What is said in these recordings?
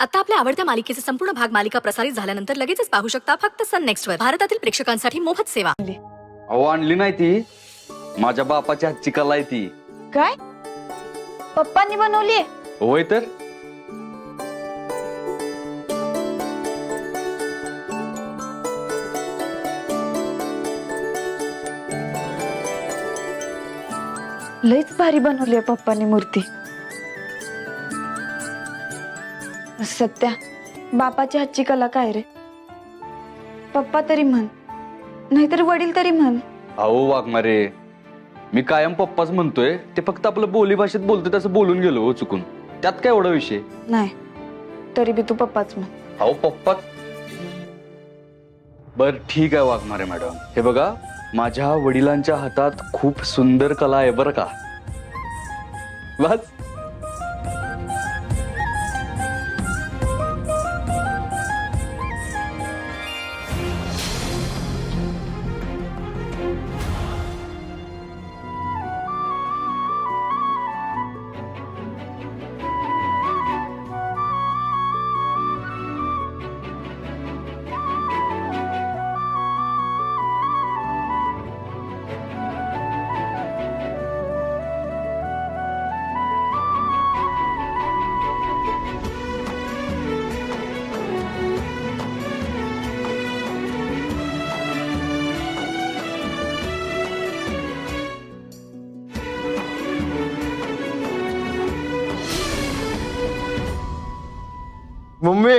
आता आपल्या आवडत्या मालिकेचे संपूर्ण भाग मालिका प्रसारित झाल्यानंतर लगेचच पाहू शकता फक्त सन नेक्स्ट वर. भारतातील प्रेक्षकांसाठी मोफत सेवा. अहो आणली नाही ती, माझ्या बापाची हातची कला आहे ती. काय पप्पांनी बनवलीये? होय तर. लईच भारी बनवलीये पप्पांनी मूर्ती. सत्या, बापाची हातची कला काय रे? पप्पा तरी म्हण, नाहीतर वडील तरी म्हण. अहो वाघमारे, मी कायम पप्पाच म्हणतोय, ते फक्त आपलं बोली भाषेत बोलतोय तसं बोलून गेलो हो चुकून. त्यात काय एवढा विषय नाही, तरी बी तू पप्पाच म्हण. अहो पप्पाच. बर ठीक आहे वाघमारे मॅडम, हे बघा माझ्या वडिलांच्या हातात खूप सुंदर कला आहे बरं का. बस. मम्मी,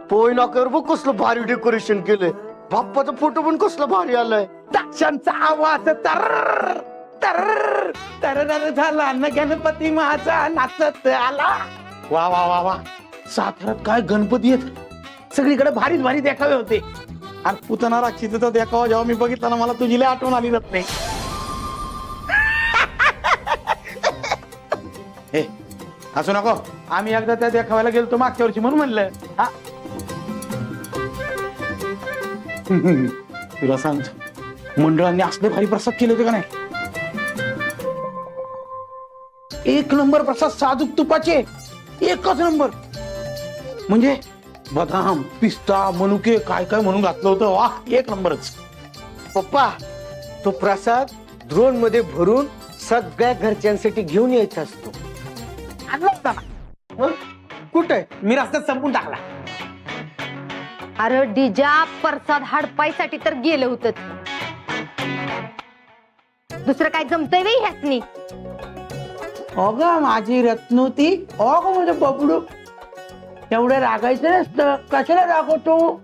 पोय नाक्यावर बघ कसलं भारी डेकोरेशन केलंय. बाप्पाचा फोटो पण कसला भारी आलाय. दक्षांचा आवाज तर तर तर झाला न गणपती माझा नाचत आला. वा वा वा वा, साताऱ्यात काय गणपती आहेत, सगळीकडे भारीच भारी देखावे होते. आणि पुतना राक्षीचा देखावा जेव्हा मी बघितला ना, मला तुझी लय आठवण आली जात नाही. हे असू नको, आम्ही एकदा त्या देखाव्याला गेलतो मागच्या वर्षी म्हणून म्हणलं. हा तुला सांगतो, मंडळांनी असले भारी प्रसाद केले होते का नाही. एक नंबर प्रसाद, साजूक तुपाचे एकच नंबर. म्हणजे बदाम, पिस्ता, मनुके काय काय म्हणून घातलं होतं. वा, एक नंबरच. पप्पा, तो प्रसाद ड्रोन मध्ये भरून सगळ्या घरच्यांसाठी घेऊन यायचा असतो. आणला होता ना. कुठे मी रस्त्यात संपून टाकला. अरे डिजा, प्रसाद हडपायसाठी तर गेलं होतं. दुसरं काय जमतंय बाई ह्यासनी. अगं माझी रत्नोती, अगं म्हणजे बबडू, एवढं रागायचं नसतं. कशाला रागवतो.